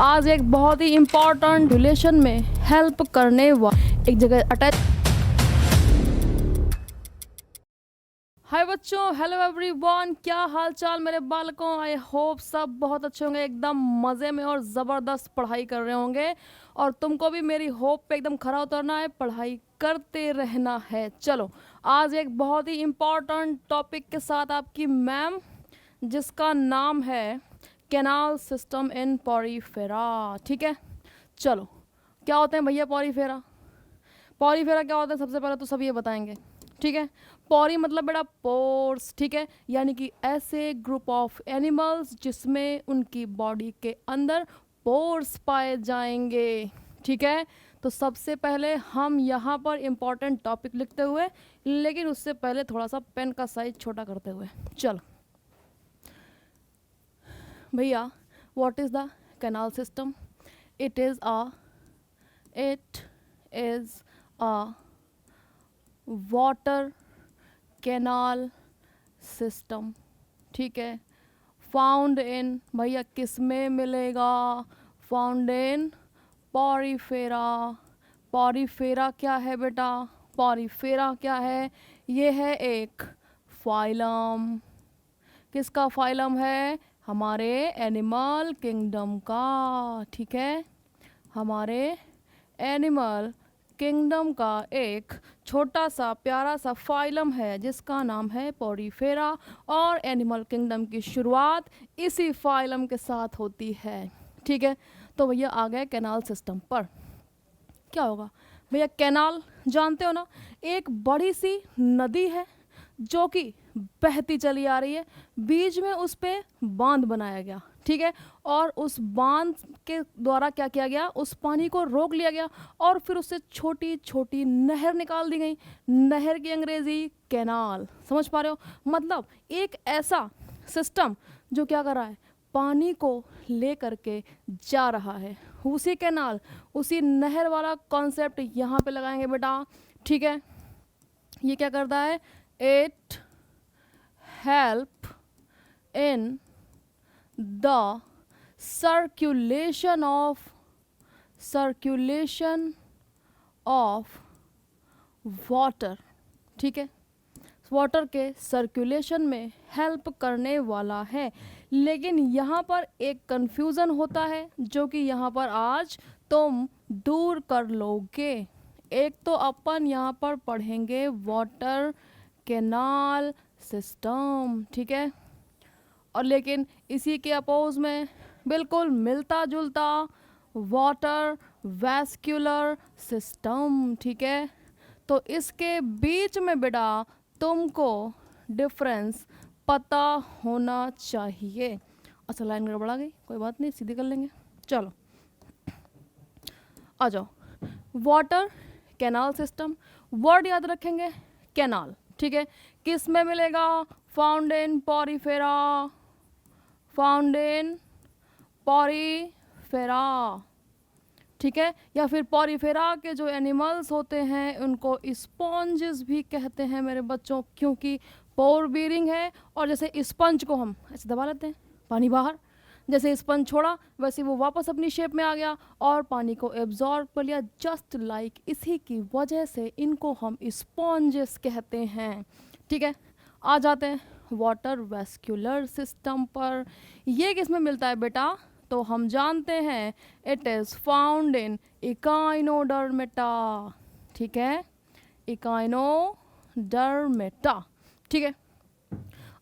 आज एक बहुत ही इम्पोर्टेंट रिलेशन में हेल्प करने वाला एक जगह अटैच। हाय बच्चों, हेलो एवरीवन, क्या हाल चाल मेरे बालकों। आई होप सब बहुत अच्छे होंगे, एकदम मज़े में और ज़बरदस्त पढ़ाई कर रहे होंगे। और तुमको भी मेरी होप पे एकदम खरा उतरना है, पढ़ाई करते रहना है। चलो, आज एक बहुत ही इम्पोर्टेंट टॉपिक के साथ आपकी मैम, जिसका नाम है कैनाल सिस्टम इन पॉरीफेरा। ठीक है, चलो क्या होते हैं भैया पॉरीफेरा? पॉरीफेरा क्या होता है सबसे पहले तो सब ये बताएंगे। ठीक है, पॉरी मतलब बेटा पोर्स। ठीक है, यानी कि ऐसे ग्रुप ऑफ एनिमल्स जिसमें उनकी बॉडी के अंदर पोर्स पाए जाएंगे। ठीक है, तो सबसे पहले हम यहाँ पर इम्पॉर्टेंट टॉपिक लिखते हुए, लेकिन उससे पहले थोड़ा सा पेन का साइज छोटा करते हुए, चलो भैया, what is the canal system? It is a water canal system. ठीक है, फाउंड इन, भैया किस में मिलेगा? Found in Porifera. पॉरीफेरा क्या है बेटा? पॉरीफेरा क्या है? ये है एक फाइलम। किसका फाइलम है? हमारे एनिमल किंगडम का। ठीक है, हमारे एनिमल किंगडम का एक छोटा सा प्यारा सा फाइलम है जिसका नाम है पॉरीफेरा। और एनिमल किंगडम की शुरुआत इसी फाइलम के साथ होती है। ठीक है, तो भैया आ गए कैनाल सिस्टम पर। क्या होगा भैया? कैनाल जानते हो ना, एक बड़ी सी नदी है जो कि बहती चली आ रही है, बीच में उस पे बांध बनाया गया। ठीक है, और उस बांध के द्वारा क्या किया गया? उस पानी को रोक लिया गया और फिर उससे छोटी छोटी नहर निकाल दी गई। नहर की अंग्रेजी कैनाल। समझ पा रहे हो? मतलब एक ऐसा सिस्टम जो क्या कर रहा है? पानी को ले करके जा रहा है। उसी कैनाल, उसी नहर वाला कॉन्सेप्ट यहाँ पे लगाएंगे बेटा। ठीक है, ये क्या करता है? It help in the circulation of water. ठीक है, वाटर के सर्कुलेशन में हेल्प करने वाला है। लेकिन यहाँ पर एक कंफ्यूजन होता है जो कि यहाँ पर आज तुम दूर कर लोगे। एक तो अपन यहाँ पर पढ़ेंगे वाटर कैनाल सिस्टम। ठीक है, और लेकिन इसी के अपोज में बिल्कुल मिलता जुलता वाटर वैस्कुलर सिस्टम। ठीक है, तो इसके बीच में बेटा तुमको डिफरेंस पता होना चाहिए। अच्छा, लाइन गड़बड़ा गई, कोई बात नहीं, सीधी कर लेंगे। चलो आ जाओ, वाटर कैनाल सिस्टम, वर्ड याद रखेंगे कैनाल। ठीक है, किस में मिलेगा? Found in Porifera. Found in Porifera. ठीक है, या फिर पॉरीफेरा के जो एनिमल्स होते हैं उनको स्पॉन्जेस भी कहते हैं मेरे बच्चों, क्योंकि पोर बीरिंग है। और जैसे स्पंज को हम ऐसे दबा लेते हैं, पानी बाहर, जैसे स्पंज छोड़ा वैसे वो वापस अपनी शेप में आ गया और पानी को एब्जॉर्ब कर लिया। जस्ट लाइक इसी की वजह से इनको हम स्पॉन्जेस कहते हैं। ठीक है, आ जाते हैं वाटर वैस्कुलर सिस्टम पर। ये किस में मिलता है बेटा? तो हम जानते हैं it is found in Echinodermata. ठीक है, इकाइनोडर्मेटा। ठीक है,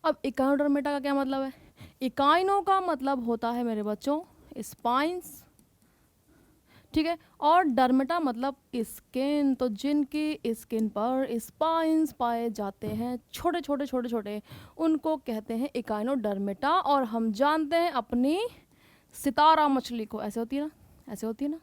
अब इकाइनोडर्मेटा का क्या मतलब है? इकाइनो का मतलब होता है मेरे बच्चों स्पाइंस। ठीक है, और डर्मेटा मतलब स्किन। तो जिनकी स्किन पर स्पाइंस पाए जाते हैं, छोटे छोटे छोटे छोटे, उनको कहते हैं इकाइनोडर्मेटा। और हम जानते हैं अपनी सितारा मछली को, ऐसे होती है ना, ऐसे होती है ना,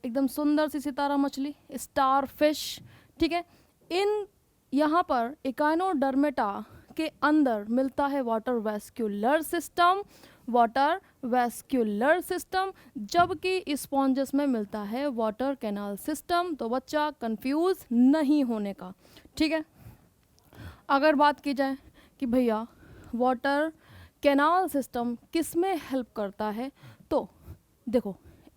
एकदम सुंदर सी सितारा मछली, स्टार फिश। ठीक है, इन यहाँ पर इकाइनोडर्मेटा के अंदर मिलता है water vascular system. Water vascular system, जबकि स्पॉन्जेस में मिलता है वाटर कैनाल सिस्टम। तो बच्चा कंफ्यूज नहीं होने का। ठीक है, अगर बात की जाए कि भैया वाटर कैनाल सिस्टम किस में हेल्प करता है, तो देखो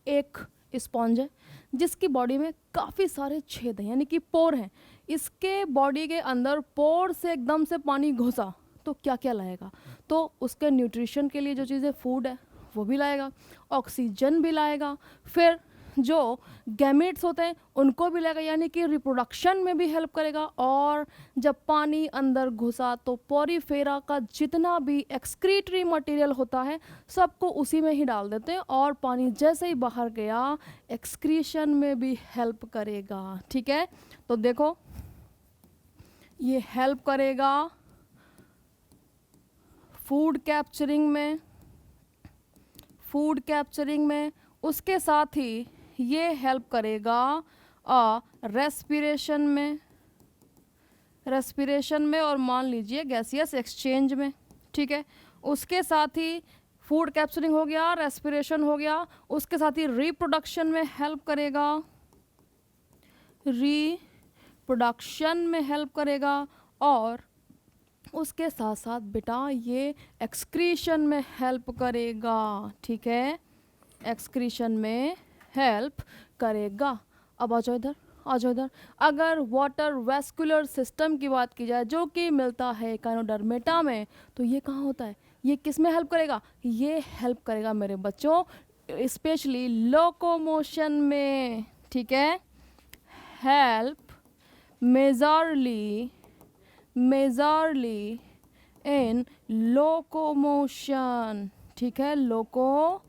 एक स्पॉन्ज है जिसकी बॉडी में काफ़ी सारे छेद हैं यानी कि पोर हैं। इसके बॉडी के अंदर पोर से एकदम से पानी घुसा तो क्या क्या लाएगा, तो उसके न्यूट्रिशन के लिए जो चीज़ें फूड है वो भी लाएगा, ऑक्सीजन भी लाएगा, फिर जो गैमेट्स होते हैं उनको भी लाएगा यानी कि रिप्रोडक्शन में भी हेल्प करेगा। और जब पानी अंदर घुसा तो पोरीफेरा का जितना भी एक्सक्रीटरी मटेरियल होता है सबको उसी में ही डाल देते हैं और पानी जैसे ही बाहर गया एक्सक्रीशन में भी हेल्प करेगा। ठीक है, तो देखो ये हेल्प करेगा फूड कैप्चरिंग में, उसके साथ ही ये हेल्प करेगा रेस्पिरेशन में और मान लीजिए गैसियस एक्सचेंज में। ठीक है, उसके साथ ही फूड कैप्चरिंग हो गया, रेस्पिरेशन हो गया, उसके साथ ही रिप्रोडक्शन में हेल्प करेगा और उसके साथ साथ बेटा ये एक्सक्रीशन में हेल्प करेगा। ठीक है, एक्सक्रीशन में हेल्प करेगा। अब आ जाओ इधर। अगर वाटर वेस्कुलर सिस्टम की बात की जाए जो कि मिलता है काइनोडर्मेटा में, तो ये कहाँ होता है, ये किस में हेल्प करेगा, ये हेल्प करेगा मेरे बच्चों स्पेशली लोकोमोशन में। ठीक है, हेल्प मेजरली इन लोकोमोशन। ठीक है, लोकोमोशन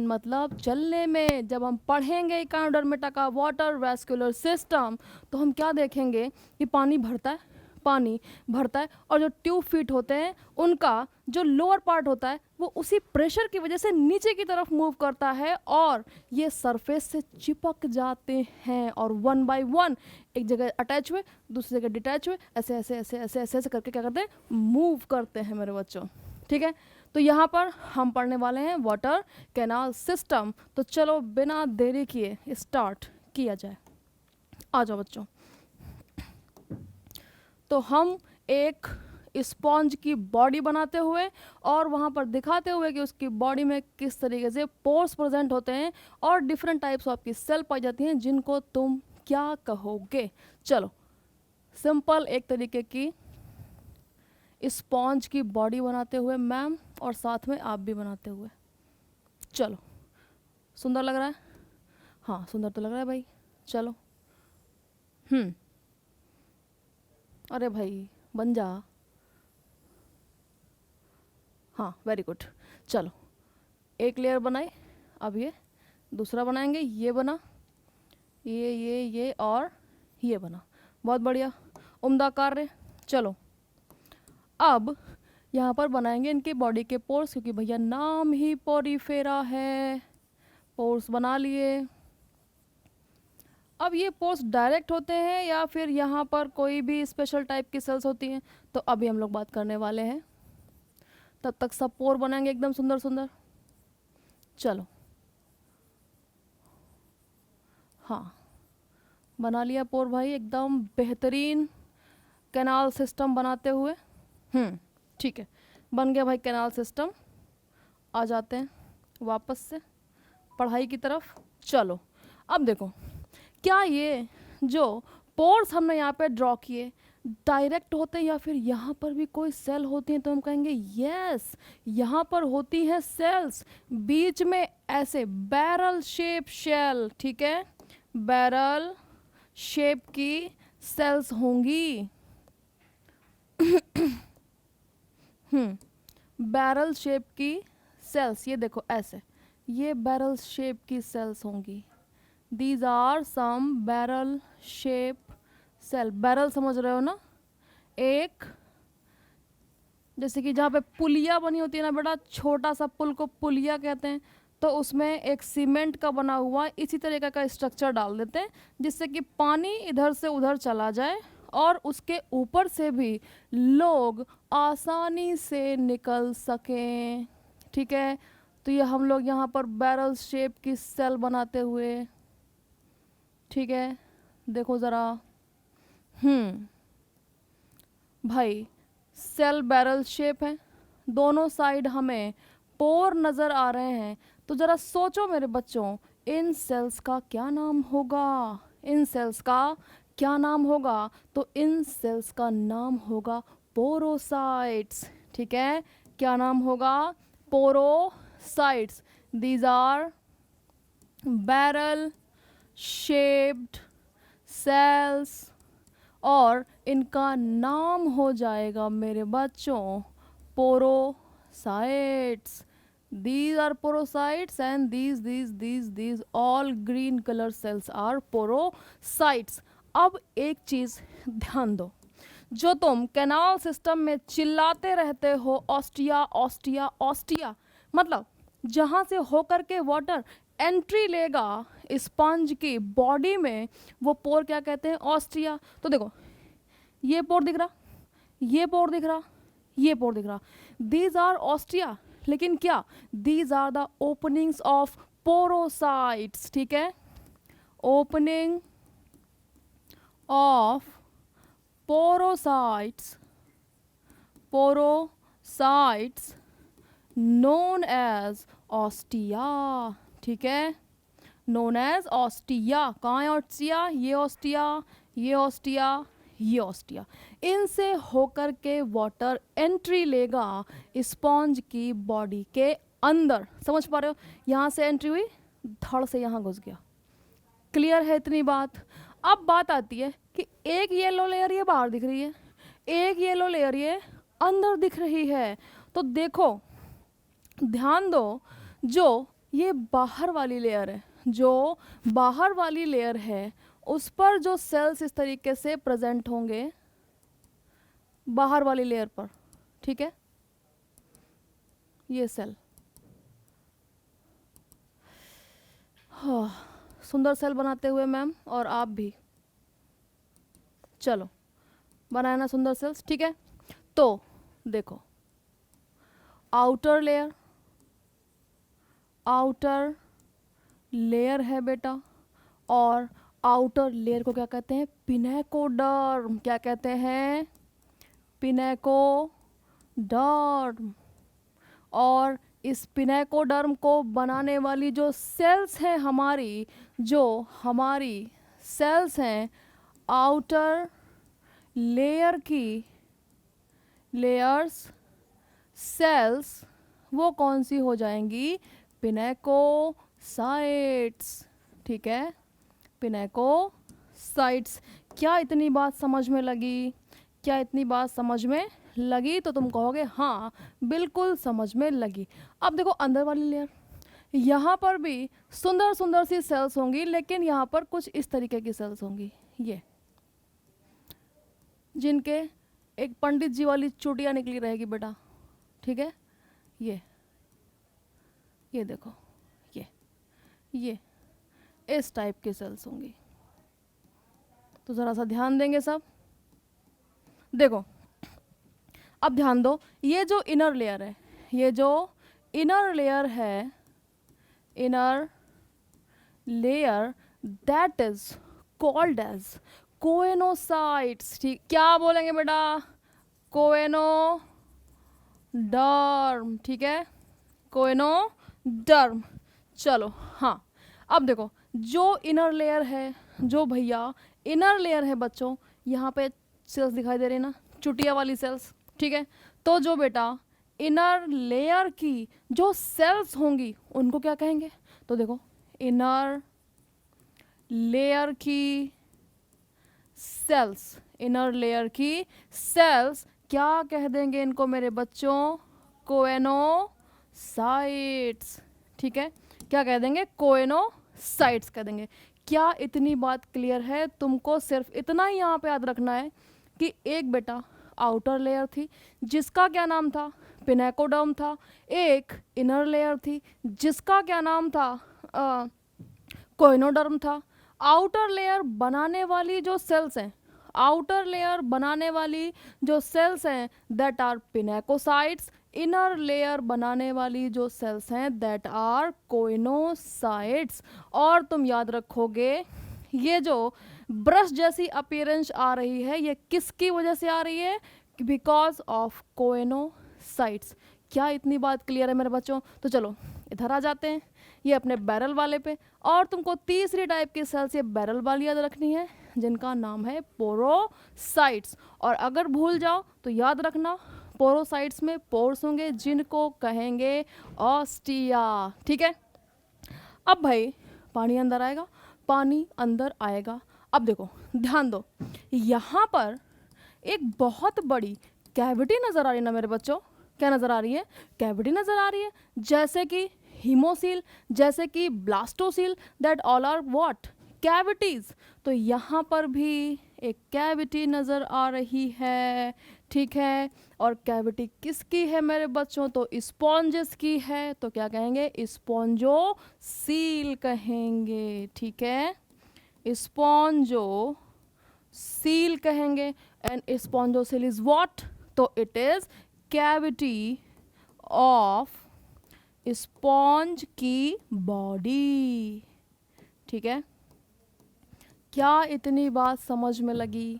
मतलब चलने में। जब हम पढ़ेंगे इकानोडर्मेटा का वाटर वेस्कुलर सिस्टम तो हम क्या देखेंगे कि पानी भरता है और जो ट्यूब फीट होते हैं उनका जो लोअर पार्ट होता है वो उसी प्रेशर की वजह से नीचे की तरफ मूव करता है और ये सरफेस से चिपक जाते हैं और वन बाय वन एक जगह अटैच हुए दूसरी जगह डिटैच हुए ऐसे ऐसे ऐसे ऐसे ऐसे ऐसे करके क्या करते हैं, मूव करते हैं मेरे बच्चों। ठीक है, तो यहाँ पर हम पढ़ने वाले हैं वाटर कैनाल सिस्टम। तो चलो बिना देरी किए स्टार्ट किया जाए। आ जाओ बच्चों। तो हम एक स्पॉन्ज की बॉडी बनाते हुए और वहाँ पर दिखाते हुए कि उसकी बॉडी में किस तरीके से पोर्स प्रेजेंट होते हैं और डिफरेंट टाइप्स ऑफ की सेल पाई जाती हैं जिनको तुम क्या कहोगे। चलो सिंपल एक तरीके की स्पॉन्ज की बॉडी बनाते हुए मैम और साथ में आप भी बनाते हुए। चलो सुंदर लग रहा है, हाँ सुंदर तो लग रहा है भाई। चलो अरे भाई बन जा, हाँ वेरी गुड। चलो एक लेयर बनाए, अब ये दूसरा बनाएंगे, ये बना, ये और ये बना, बहुत बढ़िया उम्दा कार्य। चलो अब यहाँ पर बनाएंगे इनके बॉडी के पोर्स क्योंकि भैया नाम ही पोरीफेरा है। पोर्स बना लिए। अब ये पोर्स डायरेक्ट होते हैं या फिर यहाँ पर कोई भी स्पेशल टाइप की सेल्स होती हैं, तो अभी हम लोग बात करने वाले हैं। तब तक सब पोर बनाएंगे एकदम सुंदर सुंदर। चलो हाँ बना लिया पोर भाई, एकदम बेहतरीन कैनाल सिस्टम बनाते हुए। ठीक है, बन गया भाई कैनाल सिस्टम। आ जाते हैं वापस से पढ़ाई की तरफ। चलो अब देखो, क्या ये जो पोर्स हमने यहाँ पे ड्रॉ किए डायरेक्ट होते हैं या फिर यहाँ पर भी कोई सेल होती हैं, तो हम कहेंगे यस यहाँ पर होती हैं सेल्स, बीच में ऐसे बैरल शेप शेल। ठीक है, बैरल शेप की सेल्स होंगी। बैरल शेप की सेल्स, ये देखो ऐसे, ये बैरल शेप की सेल्स होंगी। These are some barrel shape cell. Barrel समझ रहे हो ना, एक जैसे कि जहाँ पे पुलिया बनी होती है ना बेटा, छोटा सा पुल को पुलिया कहते हैं, तो उसमें एक सीमेंट का बना हुआ इसी तरीके का स्ट्रक्चर डाल देते हैं जिससे कि पानी इधर से उधर चला जाए और उसके ऊपर से भी लोग आसानी से निकल सकें। ठीक है, तो ये हम लोग यहाँ पर बैरल शेप की सेल बनाते हुए। ठीक है, देखो ज़रा, भाई सेल बैरल शेप है, दोनों साइड हमें पोर नज़र आ रहे हैं, तो ज़रा सोचो मेरे बच्चों, इन सेल्स का क्या नाम होगा? इन सेल्स का क्या नाम होगा? तो इन सेल्स का नाम होगा पोरोसाइट्स। ठीक है, क्या नाम होगा? Porocytes. These are barrel shaped cells, और इनका नाम हो जाएगा मेरे बच्चों porocytes. These are porocytes and these all green color cells are porocytes. अब एक चीज ध्यान दो, जो तुम कैनाल सिस्टम में चिल्लाते रहते हो ऑस्टिया ऑस्टिया ऑस्टिया, मतलब जहां से होकर के वाटर एंट्री लेगा स्पंज की बॉडी में, वो पोर क्या कहते हैं? ऑस्टिया। तो देखो, ये पोर दिख रहा, ये पोर दिख रहा, ये पोर दिख रहा, दीज आर ऑस्टिया। लेकिन क्या? These are the openings of porocytes. ठीक है, opening of porocytes, porocytes known as ostia. ठीक है, नोन एज ऑस्टिया। कहाँ है ऑस्टिया? ये ऑस्टिया, ये ऑस्टिया, ये ऑस्टिया। इनसे होकर के वाटर एंट्री लेगा स्पॉन्ज की बॉडी के अंदर। समझ पा रहे हो? यहाँ से एंट्री हुई, धड़ से यहाँ घुस गया। क्लियर है इतनी बात? अब बात आती है कि एक येलो लेयर ये बाहर दिख रही है, एक येलो लेयर ये अंदर दिख रही है। तो देखो, ध्यान दो, जो ये बाहर वाली लेयर है, जो बाहर वाली लेयर है, उस पर जो सेल्स इस तरीके से प्रेजेंट होंगे बाहर वाली लेयर पर। ठीक है, ये सेल, हाँ, सुंदर सेल बनाते हुए मैम, और आप भी चलो बनाए ना सुंदर सेल्स। ठीक है, तो देखो, आउटर लेयर, आउटर लेयर है बेटा, और आउटर लेयर को क्या कहते हैं? पिनेकोडर्म। क्या कहते हैं? पिनेकोडर्म। और इस पिनेकोडर्म को बनाने वाली जो सेल्स हैं हमारी, जो हमारी सेल्स हैं आउटर लेयर की लेयर्स सेल्स, वो कौन सी हो जाएंगी? पिनेकोसाइट्स। ठीक है, पिनेकोसाइट्स। क्या इतनी बात समझ में लगी? क्या इतनी बात समझ में लगी? तो तुम कहोगे हाँ बिल्कुल समझ में लगी। अब देखो अंदर वाली लेयर, यहाँ पर भी सुंदर सुंदर सी सेल्स होंगी, लेकिन यहाँ पर कुछ इस तरीके की सेल्स होंगी, ये, जिनके एक पंडित जी वाली चुटिया निकली रहेगी बेटा। ठीक है, ये देखो, ये इस टाइप की सेल्स होंगी। तो ज़रा सा ध्यान देंगे सब। देखो, अब ध्यान दो, ये जो इनर लेयर है, ये जो इनर लेयर है, inner layer, that is called as choanocytes. ठीक, क्या बोलेंगे बेटा? कोएनोडर्म। ठीक है, कोएनोडर्म। चलो हाँ, अब देखो, जो इनर लेयर है, जो भैया इनर लेयर है बच्चों, यहाँ पे सेल्स दिखाई दे रही ना, चुटिया वाली सेल्स। ठीक है, तो जो बेटा इनर लेयर की जो सेल्स होंगी उनको क्या कहेंगे? तो देखो, इनर लेयर की सेल्स, इनर लेयर की सेल्स क्या कह देंगे इनको मेरे बच्चों? कोएनोसाइट्स। ठीक है, क्या कह देंगे? कोएनोसाइट्स कह देंगे। क्या इतनी बात क्लियर है? तुमको सिर्फ इतना ही यहाँ पे याद रखना है कि एक बेटा आउटर लेयर थी जिसका क्या नाम था? पिनेकोडर्म था। एक इनर लेयर थी जिसका क्या नाम था? कोएनोडर्म था। आउटर लेयर बनाने वाली जो सेल्स हैं, आउटर लेयर बनाने वाली जो सेल्स हैं, that are pinacocytes. Inner layer बनाने वाली जो सेल्स हैं, दैट आर कोएनोसाइट्स। और तुम याद रखोगे, ये जो ब्रश जैसी अपीयरेंस आ रही है, ये किसकी वजह से आ रही है? Because of coenocytes. क्या इतनी बात क्लियर है मेरे बच्चों? तो चलो इधर आ जाते हैं, ये अपने बैरल वाले पे। और तुमको तीसरी टाइप की सेल्स, ये बैरल वाली याद रखनी है, जिनका नाम है पोरोसाइट्स। और अगर भूल जाओ तो याद रखना, पोरोसाइट्स में पोर्स होंगे जिनको कहेंगे ऑस्टिया। ठीक है, अब भाई पानी अंदर आएगा, पानी अंदर आएगा। अब देखो ध्यान दो, यहाँ पर एक बहुत बड़ी कैविटी नज़र आ रही है ना मेरे बच्चों? क्या नज़र आ रही है? कैविटी नज़र आ रही है, जैसे कि हीमोसील, जैसे कि blastocoel, that all are what? Cavities. तो यहाँ पर भी एक कैविटी नज़र आ रही है, ठीक है। और कैविटी किसकी है मेरे बच्चों? तो स्पॉन्जेस की है। तो क्या कहेंगे? स्पॉन्जोसील कहेंगे, ठीक है, स्पॉन्जोसील कहेंगे। And spongocoel is what? तो it is cavity of sponge की बॉडी, ठीक है। क्या इतनी बात समझ में लगी?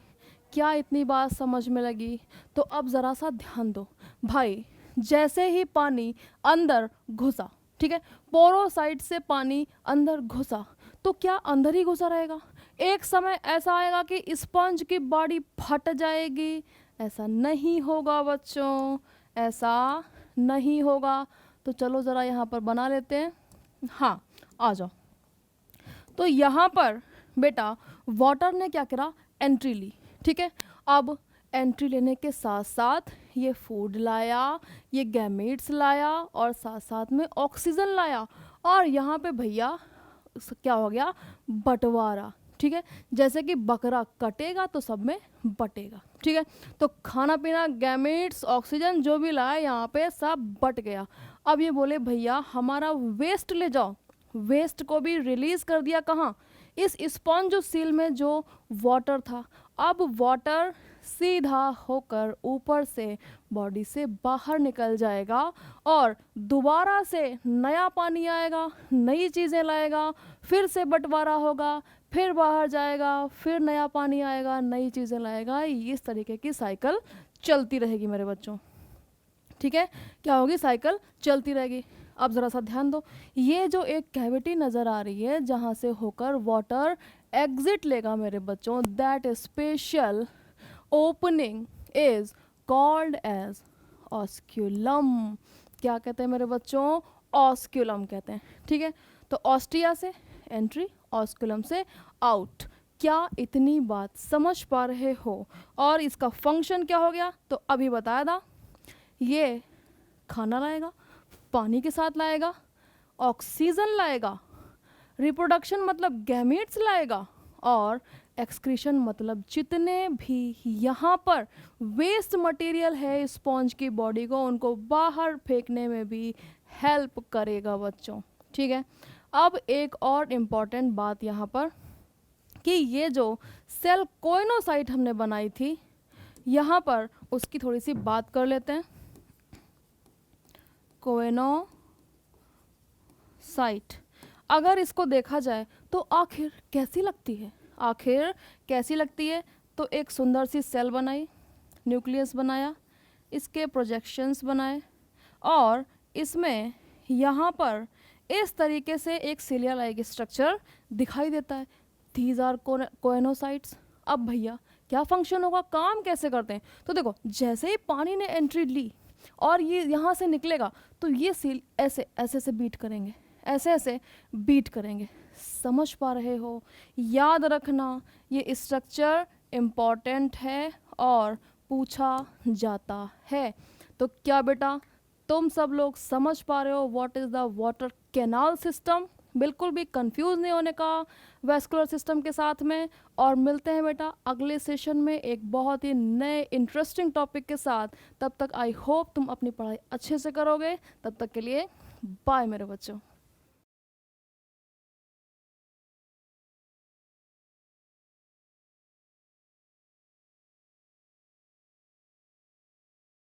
क्या इतनी बात समझ में लगी? तो अब ज़रा सा ध्यान दो भाई, जैसे ही पानी अंदर घुसा, ठीक है, पोरोसाइट से पानी अंदर घुसा, तो क्या अंदर ही घुसा रहेगा? एक समय ऐसा आएगा कि स्पंज की बॉडी फट जाएगी? ऐसा नहीं होगा बच्चों, ऐसा नहीं होगा। तो चलो ज़रा यहाँ पर बना लेते हैं। हाँ, आ जाओ। तो यहाँ पर बेटा वाटर ने क्या करा? एंट्री ली, ठीक है। अब एंट्री लेने के साथ साथ ये फूड लाया, ये गैमेट्स लाया, और साथ साथ में ऑक्सीजन लाया। और यहाँ पे भैया क्या हो गया? बंटवारा, ठीक है। जैसे कि बकरा कटेगा तो सब में बटेगा, ठीक है। तो खाना पीना, गैमेट्स, ऑक्सीजन जो भी लाया यहाँ पे सब बट गया। अब ये बोले भैया हमारा वेस्ट ले जाओ। वेस्ट को भी रिलीज कर दिया कहाँ? इस स्पॉन्जोसील में जो वाटर था। अब वाटर सीधा होकर ऊपर से बॉडी से बाहर निकल जाएगा और दोबारा से नया पानी आएगा, नई चीज़ें लाएगा, फिर से बंटवारा होगा, फिर बाहर जाएगा, फिर नया पानी आएगा, नई चीज़ें लाएगा। इस तरीके की साइकिल चलती रहेगी मेरे बच्चों, ठीक है। क्या होगी? साइकिल चलती रहेगी। अब ज़रा सा ध्यान दो, ये जो एक कैविटी नज़र आ रही है जहाँ से होकर वाटर एग्जिट लेगा मेरे बच्चों, that special opening is called as osculum. क्या कहते हैं मेरे बच्चों? ऑस्क्यूलम कहते हैं, ठीक है। तो ऑस्टिया से एंट्री, ऑस्क्यूलम से आउट। क्या इतनी बात समझ पा रहे हो? और इसका फंक्शन क्या हो गया? तो अभी बताया था, ये खाना लाएगा, पानी के साथ लाएगा, ऑक्सीजन लाएगा, रिप्रोडक्शन मतलब गैमेट्स लाएगा, और एक्सक्रीशन मतलब जितने भी यहाँ पर वेस्ट मटेरियल है स्पॉन्ज की बॉडी को, उनको बाहर फेंकने में भी हेल्प करेगा बच्चों, ठीक है। अब एक और इम्पॉर्टेंट बात यहाँ पर कि ये जो सेल कोइनोसाइट हमने बनाई थी, यहाँ पर उसकी थोड़ी सी बात कर लेते हैं। कोइनोसाइट अगर इसको देखा जाए तो आखिर कैसी लगती है? आखिर कैसी लगती है? तो एक सुंदर सी सेल बनाई, न्यूक्लियस बनाया, इसके प्रोजेक्शंस बनाए, और इसमें यहाँ पर इस तरीके से एक सिलिया लाइक स्ट्रक्चर दिखाई देता है। These are choanocytes. अब भैया क्या फंक्शन होगा? काम कैसे करते हैं? तो देखो, जैसे ही पानी ने एंट्री ली और ये यहाँ से निकलेगा, तो ये सील ऐसे ऐसे से बीट करेंगे, ऐसे ऐसे बीट करेंगे। समझ पा रहे हो? याद रखना, ये स्ट्रक्चर इम्पॉर्टेंट है और पूछा जाता है। तो क्या बेटा तुम सब लोग समझ पा रहे हो what is the water canal system? बिल्कुल भी कंफ्यूज नहीं होने का वैस्कुलर सिस्टम के साथ में। और मिलते हैं बेटा अगले सेशन में एक बहुत ही नए इंटरेस्टिंग टॉपिक के साथ। तब तक आई होप तुम अपनी पढ़ाई अच्छे से करोगे। तब तक के लिए बाय मेरे बच्चों।